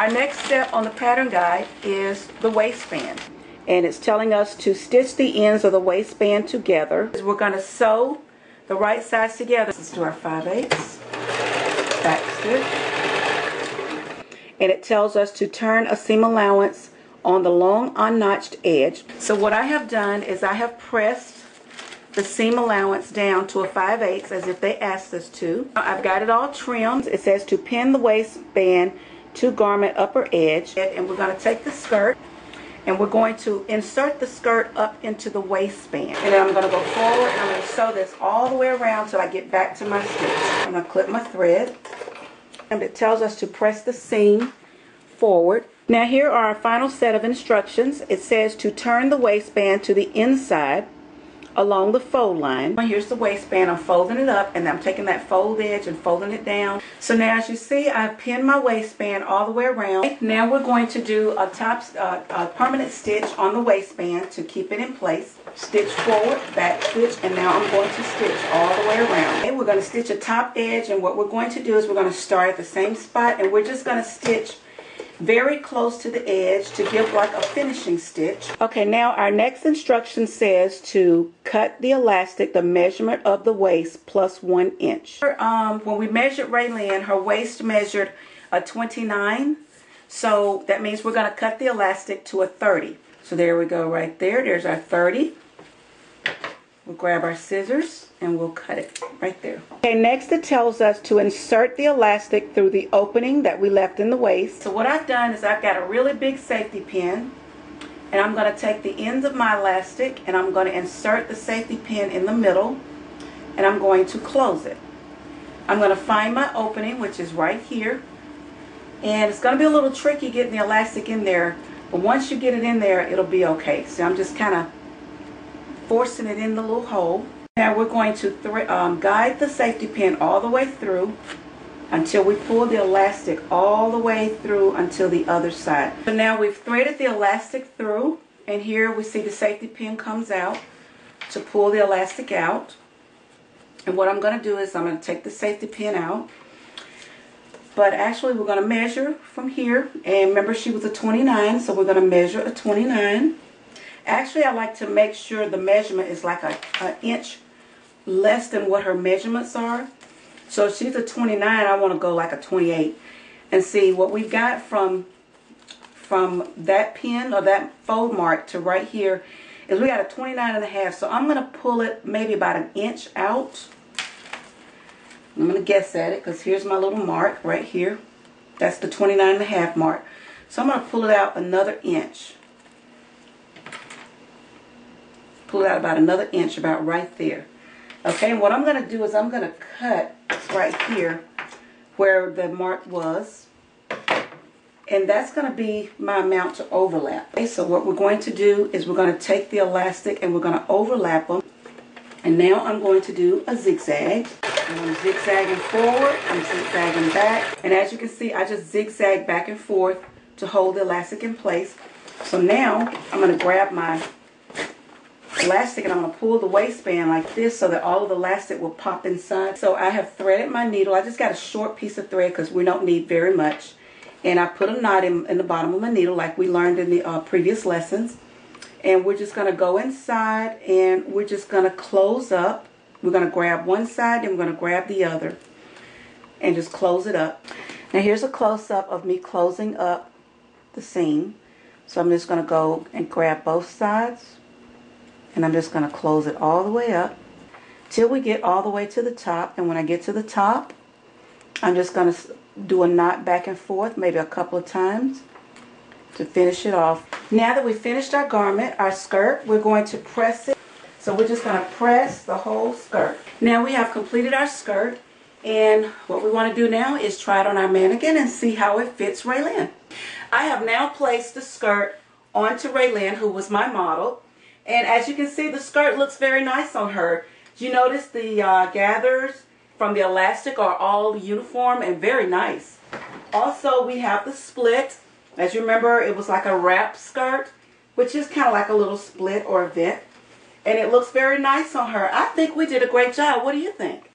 Our next step on the pattern guide is the waistband. And it's telling us to stitch the ends of the waistband together. We're going to sew the right sides together. Let's do our 5/8 back stitch. And it tells us to turn a seam allowance on the long unnotched edge. So what I have done is I have pressed the seam allowance down to a 5/8 as if they asked us to. I've got it all trimmed. It says to pin the waistband to garment upper edge. And we're going to take the skirt and we're going to insert the skirt up into the waistband. And then I'm going to go forward and I'm going to sew this all the way around till I get back to my stitch. I'm going to clip my thread. And it tells us to press the seam forward. Now here are our final set of instructions. It says to turn the waistband to the inside along the fold line. Here's the waistband. I'm folding it up and I'm taking that fold edge and folding it down. So now as you see, I've pinned my waistband all the way around. Now we're going to do a permanent stitch on the waistband to keep it in place. Stitch forward, back stitch, and now I'm going to stitch all the way around. Okay, we're going to stitch a top edge, and what we're going to do is we're going to start at the same spot and we're just going to stitch very close to the edge to give like a finishing stitch. Okay, now our next instruction says to cut the elastic the measurement of the waist plus 1 inch. When we measured Raylene, her waist measured a 29, so that means we're going to cut the elastic to a 30. So there we go right there. There's our 30. We'll grab our scissors and we'll cut it right there. Okay, next it tells us to insert the elastic through the opening that we left in the waist. So what I've done is I've got a really big safety pin and I'm going to take the ends of my elastic and I'm going to insert the safety pin in the middle and I'm going to close it. I'm going to find my opening, which is right here, and it's going to be a little tricky getting the elastic in there, but once you get it in there it'll be okay. So I'm just kind of forcing it in the little hole. Now we're going to guide the safety pin all the way through until we pull the elastic all the way through until the other side. So now we've threaded the elastic through, and here we see the safety pin comes out to pull the elastic out. And what I'm going to do is I'm going to take the safety pin out, but actually we're going to measure from here, and remember she was a 29, so we're going to measure a 29. Actually, I like to make sure the measurement is like an inch less than what her measurements are. So if she's a 29, I want to go like a 28. And see, what we've got from that pin or that fold mark to right here is we got a 29.5. So I'm going to pull it maybe about an inch out. I'm going to guess at it because here's my little mark right here. That's the 29.5 mark. So I'm going to pull it out another inch. Pull it out about another inch, about right there. Okay, and what I'm going to do is I'm going to cut right here where the mark was, and that's going to be my amount to overlap. Okay, so what we're going to do is we're going to take the elastic and we're going to overlap them, and now I'm going to do a zigzag. I'm zigzagging forward, I'm zigzagging back, and as you can see I just zigzag back and forth to hold the elastic in place. So now I'm going to grab my elastic and I'm going to pull the waistband like this so that all of the elastic will pop inside. So I have threaded my needle. I just got a short piece of thread because we don't need very much. And I put a knot in the bottom of my needle like we learned in the previous lessons. And we're just going to go inside and we're just going to close up. We're going to grab one side and we're going to grab the other and just close it up. Now here's a close-up of me closing up the seam. So I'm just going to go and grab both sides. And I'm just going to close it all the way up till we get all the way to the top. And when I get to the top, I'm just going to do a knot back and forth maybe a couple of times to finish it off. Now that we finished our garment, our skirt, we're going to press it. So we're just going to press the whole skirt. Now we have completed our skirt, and what we want to do now is try it on our mannequin and see how it fits Raylene. I have now placed the skirt onto Raylene, who was my model. And as you can see, the skirt looks very nice on her. You notice the gathers from the elastic are all uniform and very nice. Also, we have the split. As you remember, it was like a wrap skirt, which is kind of like a little split or a vent. And it looks very nice on her. I think we did a great job. What do you think?